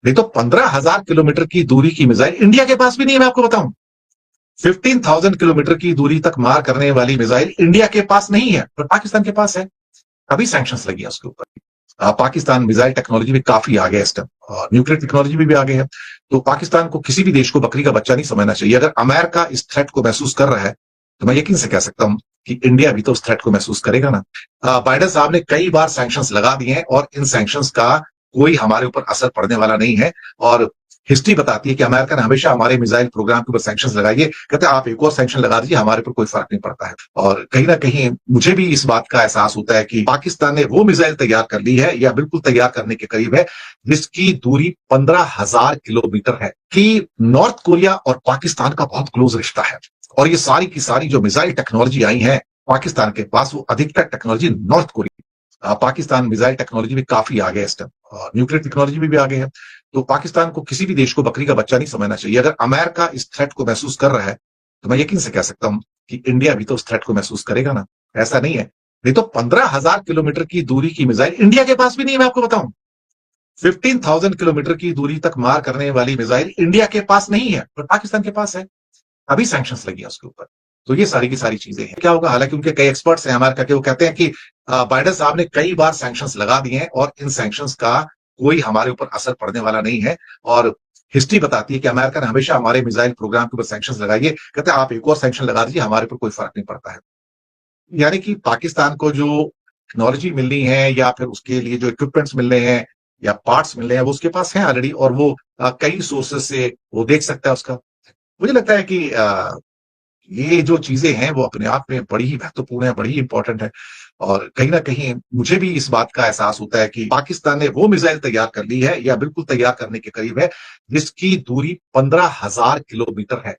नहीं तो 15,000 किलोमीटर की दूरी की मिसाइल इंडिया के पास भी नहीं है, मैं आपको बताऊं। 15,000 किलोमीटर की दूरी तक मार करने वाली मिसाइल इंडिया के पास नहीं है, पर पाकिस्तान के पास है। अभी सैंक्शंस लगी है उसके ऊपर। पाकिस्तान मिसाइल टेक्नोलॉजी में काफी आगे है इस टाइम, और न्यूक्लियर टेक्नोलॉजी में भी आगे है। तो पाकिस्तान को किसी भी देश को बकरी का बच्चा नहीं समझना चाहिए। अगर अमेरिका इस थ्रेट को महसूस कर रहा है, तो मैं यकीन से कह सकता हूं कि इंडिया भी तो उस थ्रेट को महसूस करेगा ना। बाइडेन साहब ने कई बार सैंक्शंस लगा दिए हैं, और इन सैंक्शंस का कोई हमारे ऊपर असर पड़ने वाला नहीं है। और हिस्ट्री बताती है कि अमेरिका ने हमेशा हमारे मिसाइल प्रोग्राम के ऊपर सैंक्शंस लगाई है। कहते हैं आप एक और सैंक्शन लगा दीजिए, हमारे ऊपर कोई फर्क नहीं पड़ता है। और कहीं ना कहीं मुझे भी इस बात का एहसास होता है कि पाकिस्तान ने वो मिसाइल तैयार कर ली है, या बिल्कुल तैयार करने के करीब है, जिसकी दूरी 15,000 किलोमीटर है। कि नॉर्थ कोरिया और पाकिस्तान का बहुत क्लोज रिश्ता है, और ये सारी की सारी जो मिसाइल टेक्नोलॉजी आई है पाकिस्तान के पास, वो अधिकतर technology north Korea. Pakistan missile technology में काफी आगे है इस टाइम, और न्यूक्लियर टेक्नोलॉजी में भी आगे है। तो पाकिस्तान को किसी भी देश को बकरी का बच्चा नहीं समझना चाहिए। अगर अमेरिका इस थ्रेट को महसूस कर रहा है, तो मैं यकीन से कह सकता हूं कि इंडिया भी तो उस थ्रेट को महसूस करेगा ना। ऐसा नहीं है। नहीं तो 15,000 किलोमीटर की दूरी की मिसाइल इंडिया के पास भी नहीं है, मैं आपको बताऊं। 15,000 किलोमीटर की दूरी तक मार करने वाली मिसाइल इंडिया के पास नहीं है, पर पाकिस्तान के पास है। अभी सैंक्शंस लगी है उसके ऊपर। तो ये सारी की सारी चीजें हैं। क्या होगा, हालांकि उनके कई एक्सपर्ट्स हैं अमेरिका के, वो कहते हैं कि बाइडेन साहब ने कई बार सैंक्शंस लगा दिए हैं, और इन सैंक्शंस का कोई हमारे ऊपर असर पड़ने वाला नहीं है। और हिस्ट्री बताती है कि अमेरिका ने हमेशा हमारे मिसाइल प्रोग्राम के ऊपर सैंक्शंस लगाई है। कहते हैं आप एक और सैंक्शन लगा दीजिए, हमारे ऊपर कोई फर्क नहीं पड़ता है। यानी कि पाकिस्तान को जो टेक्नोलॉजी मिलनी है, या फिर उसके लिए जो इक्विपमेंट्स मिल रहे हैं, या पार्ट्स मिल रहे हैं, वो उसके पास है ऑलरेडी, और वो कई सोर्सेस से वो देख सकता है उसका। मुझे लगता है कि ये जो चीजें हैं वो अपने आप में बड़ी ही महत्वपूर्ण है, बड़ी ही इंपॉर्टेंट है। और कहीं ना कहीं मुझे भी इस बात का एहसास होता है कि पाकिस्तान ने वो मिसाइल तैयार कर ली है, या बिल्कुल तैयार करने के करीब है, जिसकी दूरी 15,000 किलोमीटर है।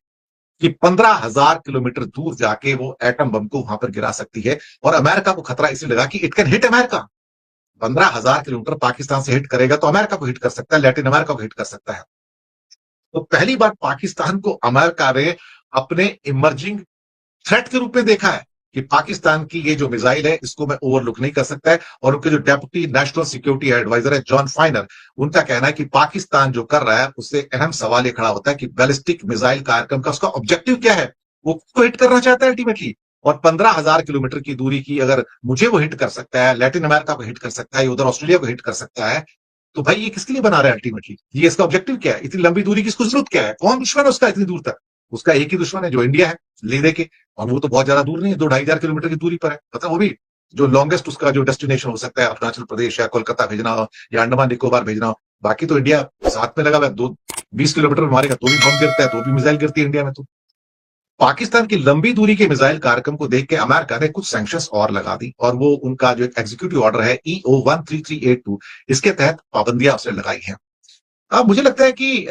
कि 15,000 किलोमीटर दूर जाके वो एटम बम को वहां पर गिरा सकती है। और अमेरिका को खतरा इसलिए लगा कि it can hit America. 15,000 kilometre Pakistan से हिट करेगा तो अमेरिका को हिट कर सकता है, लैटिन अमेरिका को हिट कर सकता है। तो पहली बार पाकिस्तान को अमेरिका ने अपने इमर्जिंग थ्रेट के रूप में देखा है, कि पाकिस्तान की ये जो मिसाइल है इसको मैं ओवरलुक नहीं कर सकता है। और उनके जो डेप्यूटी नेशनल सिक्योरिटी एडवाइजर है जॉन फाइनर, उनका कहना है कि पाकिस्तान जो कर रहा है उससे अहम सवाल ये खड़ा होता है कि बैलिस्टिक मिसाइल कार्यक्रम का उसका ऑब्जेक्टिव क्या है। वो किसको हिट करना चाहता है अल्टीमेटली। और 15,000 किलोमीटर की दूरी की अगर मुझे वो हिट कर सकता है, लैटिन अमेरिका को हिट कर सकता है, उधर ऑस्ट्रेलिया को हिट कर सकता है, तो भाई ये किसके लिए बना रहा है अल्टीमेटली। ये इसका ऑब्जेक्टिव क्या है, इतनी लंबी दूरी की इसको जरूरत क्या है, कौन दुश्मन है उसका इतनी दूर तक। उसका एक ही दुश्मन है जो इंडिया है, ले दे के। और वो तो बहुत ज्यादा दूर नहीं है, 2-2.5 हजार किलोमीटर की दूरी पर है। मतलब वो भी जो लॉन्गेस्ट उसका जो डेस्टिनेशन हो सकता है अरुणाचल प्रदेश या कोलकाता भेजना हो, या अंडमान निकोबार भेजना हो। बाकी तो इंडिया साथ में लगा हुआ है, 20 किलोमीटर मारेगा तो भी बम गिरता है, तो भी मिसाइल गिरती है इंडिया में। तो पाकिस्तान की लंबी दूरी के मिसाइल कार्यक्रम को देख के अमेरिका ने कुछ सैंक्शंस और लगा दी, और वो उनका जो एग्जीक्यूटिव ऑर्डर है EO 13382, इसके तहत पाबंदियां उसने लगाई हैं। अब मुझे लगता है कि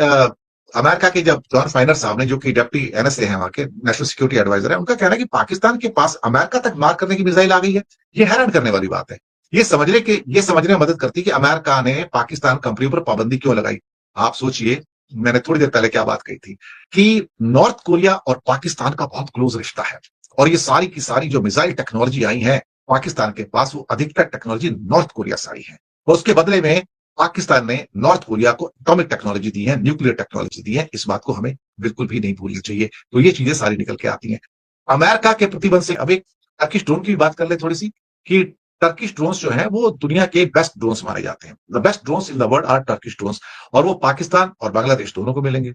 अमेरिका के जब जॉन फाइनर साहब ने, जो कि डेप्टी NSA है वहां के, नेशनल सिक्योरिटी एडवाइजर है, उनका कहना है कि पाकिस्तान के पास अमेरिका तक मार करने की मिसाइल आ गई है। ये हैरान करने वाली बात है। ये समझने में मदद करती है कि अमेरिका ने पाकिस्तान कंपनी पर पाबंदी क्यों लगाई। आप सोचिए, मैंने थोड़ी देर पहले क्या बात कही थी, कि नॉर्थ कोरिया और पाकिस्तान का बहुत क्लोज रिश्ता है, और ये सारी की सारी जो मिसाइल टेक्नोलॉजी आई है पाकिस्तान के पास, वो अधिकतर टेक्नोलॉजी नॉर्थ कोरिया से आई है। और उसके बदले में पाकिस्तान ने नॉर्थ कोरिया को एटॉमिक टेक्नोलॉजी दी है, न्यूक्लियर टेक्नोलॉजी दी है। इस बात को हमें बिल्कुल भी नहीं भूलना चाहिए। तो ये चीजें सारी निकल के आती हैं अमेरिका के प्रतिबंध से। अब एक टर्किश ड्रोन की बात कर ले थोड़ी सी, कि टर्किश ड्रोन्स जो हैं वो दुनिया के बेस्ट ड्रोन्स माने जाते हैं। The best drones in the world are Turkish drones, और वो पाकिस्तान और बांग्लादेश दोनों को मिलेंगे।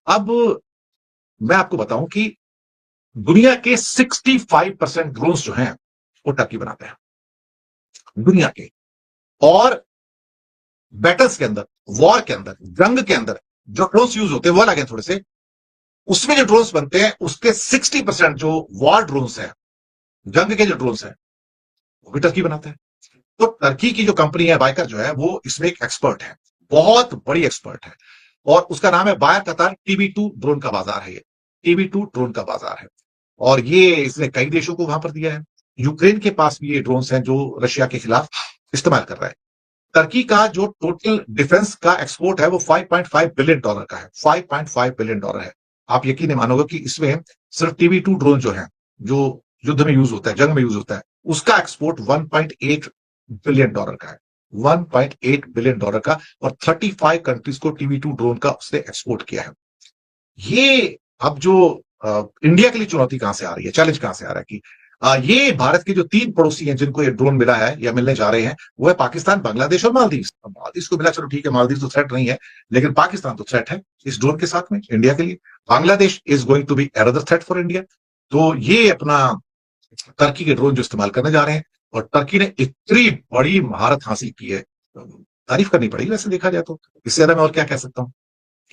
अब मैं आपको बताऊं कि दुनिया के 65% ड्रोन्स जो हैं वो टर्की बनाते हैं, दुनिया के। और बैटल्स के अंदर, वॉर के अंदर, जंग के अंदर जो ड्रोन्स यूज होते हैं वो अलग है थोड़े से। उसमें जो ड्रोन्स बनते हैं उसके 60% जो वॉर ड्रोन्स हैं, जंग के जो ड्रोन्स हैं, वो भी टर्की बनाता है। तो टर्की की जो कंपनी है बाइकर जो है, वो इसमें एक एक्सपर्ट है, बहुत बड़ी एक्सपर्ट है। और उसका नाम है बायर कतार TB2 ड्रोन का बाजार है। ये TB2 ड्रोन का बाजार है, और ये इसने कई देशों को वहां पर दिया है। यूक्रेन के पास भी ये ड्रोन्स हैं जो रशिया के खिलाफ इस्तेमाल कर रहा है। टर्की का जो टोटल डिफेंस का एक्सपोर्ट है वो $5.5 बिलियन का है, $5.5 बिलियन है। आप यकीन नहीं मानोगे कि इसमें सिर्फ TB2 ड्रोन जो है, जो युद्ध में यूज होता है, जंग में यूज होता है, उसका एक्सपोर्ट $1.8 बिलियन का है। $1.8 बिलियन का, और 35 कंट्रीज को TB2 ड्रोन का उसने एक्सपोर्ट किया है। ये अब जो इंडिया के लिए चुनौती कहां से आ रही है, चैलेंज कहां से आ रहा है कि ये भारत के जो 3 पड़ोसी हैं जिनको ये ड्रोन मिला है या मिलने जा रहे हैं, वो है पाकिस्तान, बांग्लादेश और मालदीव। मालदीव को मिला, चलो ठीक है, मालदीव तो थ्रेट नहीं है, लेकिन पाकिस्तान तो थ्रेट है इस ड्रोन के साथ में इंडिया के लिए। Bangladesh is going to be another threat for India. तो ये अपना टर्की के ड्रोन जो इस्तेमाल करने जा रहे हैं, और टर्की ने इतनी बड़ी महारत हासिल की है, तारीफ करनी पड़ेगी वैसे देखा जाए तो। इससे ज्यादा मैं और क्या कह सकता हूं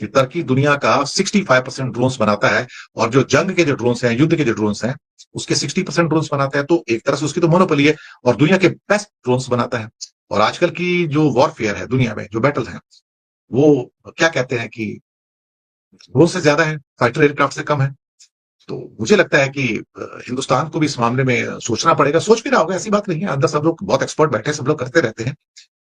कि टर्की दुनिया का 65% ड्रोन्स बनाता है, और जो जंग के जो ड्रोन्स हैं, युद्ध के जो ड्रोन्स हैं, उसके 60% ड्रोन्स बनाता है। तो एक तरह से उसकी तो मोनोपोली है, और दुनिया के बेस्ट ड्रोन्स बनाता है। और आजकल की जो वॉरफेयर है दुनिया में, जो बैटल है, वो क्या कहते हैं कि ड्रोन से ज्यादा है, फाइटर एयरक्राफ्ट से कम है। तो मुझे लगता है कि हिंदुस्तान को भी इस मामले में सोचना पड़ेगा। सोच भी रहा होगा, ऐसी बात नहीं है, अंदर सब लोग बहुत एक्सपर्ट बैठे हैं, सब लोग करते रहते हैं।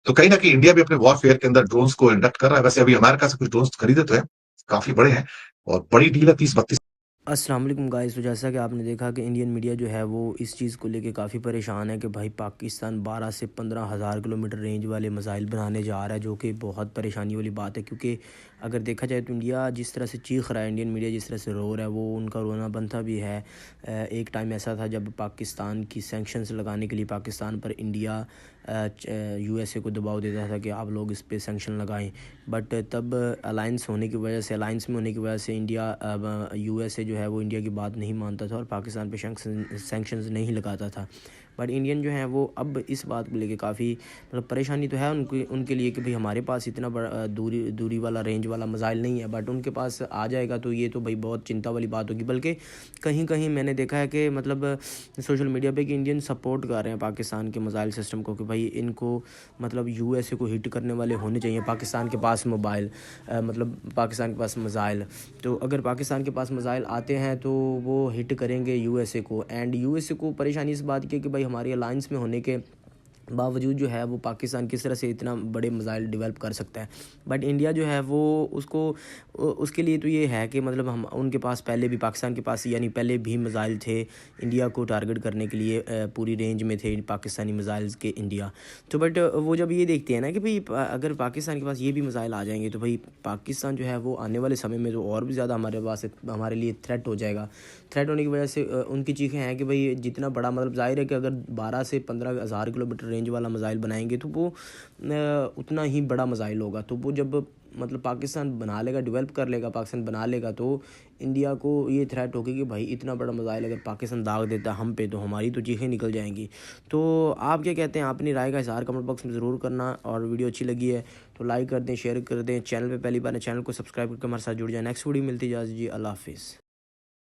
तो कहीं ना कहीं इंडिया भी अपने वॉरफेयर के अंदर ड्रोन्स को इंडक्ट कर रहा है। वैसे अभी अमेरिका से कुछ ड्रोन्स खरीदे तो है, काफी बड़े हैं, और बड़ी डील है, 30-32। अस्सलाम वालेकुम गाइस। तो जैसा कि आपने देखा कि इंडियन मीडिया जो है वो इस चीज़ को लेके काफ़ी परेशान है कि भाई पाकिस्तान 12 से 15 हज़ार किलोमीटर रेंज वाले मिसाइल बनाने जा रहा है, जो कि बहुत परेशानी वाली बात है। क्योंकि अगर देखा जाए तो इंडिया जिस तरह से चीख रहा है, इंडियन मीडिया जिस तरह से रो रहा है, वो उनका रोना बनता भी है। एक टाइम ऐसा था जब पाकिस्तान की सैंक्शंस लगाने के लिए पाकिस्तान पर इंडिया USA को दबाव देता था कि आप लोग इस पे सैंक्शन लगाएं। बट तब अलाइंस होने की वजह से, अलाइंस में होने की वजह से इंडिया USA जो है वो इंडिया की बात नहीं मानता था और पाकिस्तान पे सैंक्शंस नहीं लगाता था। बट इंडियन जो है वो अब इस बात को लेके काफ़ी मतलब परेशानी तो है उनके लिए कि भाई हमारे पास इतना बड़ा दूरी वाला रेंज वाला मिसाइल नहीं है, बट उनके पास आ जाएगा तो ये तो भाई बहुत चिंता वाली बात होगी। बल्कि कहीं कहीं मैंने देखा है कि मतलब सोशल मीडिया पे कि इंडियन सपोर्ट कर रहे हैं पाकिस्तान के मिसाइल सिस्टम को, कि भाई इनको मतलब USA को हिट करने वाले होने चाहिए पाकिस्तान के पास मोबाइल, मतलब पाकिस्तान के पास मिसाइल। तो अगर पाकिस्तान के पास मिसाइल आते हैं तो वो हिट करेंगे USA को। एंड USA को परेशानी इस बात की कि भाई हमारी अलाइंस में होने के बावजूद जो है वो पाकिस्तान किस तरह से इतना बड़े मिसाइल डेवलप कर सकता है। बट इंडिया जो है वो उसको उसके लिए तो ये है कि मतलब हम उनके पास पहले भी, पाकिस्तान के पास यानी पहले भी मिसाइल थे इंडिया को टारगेट करने के लिए, पूरी रेंज में थे पाकिस्तानी मिसाइल्स के इंडिया। तो बट वो जब ये देखते हैं ना कि भाई अगर पाकिस्तान के पास ये भी मिसाइल आ जाएंगे तो भाई पाकिस्तान जो है वो आने वाले समय में तो और भी ज़्यादा हमारे लिए थ्रेट हो जाएगा। थ्रेट होने की वजह से उनकी चीखें हैं कि भाई जितना बड़ा, मतलब जाहिर है कि अगर 12 से 15 हज़ार किलोमीटर रेंज वाला मिसाइल बनाएंगे तो वो उतना ही बड़ा मिसाइल होगा। तो वो जब मतलब पाकिस्तान बना लेगा, डेवलप कर लेगा, पाकिस्तान बना लेगा, तो इंडिया को ये थ्रेट होगी कि भाई इतना बड़ा मिसाइल अगर पाकिस्तान दाग देता हम पे तो हमारी तो चीखें निकल जाएंगी। तो आप क्या कहते हैं? अपनी राय का इज़हार कमेंट बॉक्स में ज़रूर करना, और वीडियो अच्छी लगी है तो लाइक कर दें, शेयर कर दें। चैनल पे पहली बार है, चैनल को सब्सक्राइब करके हमारे साथ जुड़ जाए। नेक्स्ट वीडियो मिलती है, जी अल्लाह हाफिज़।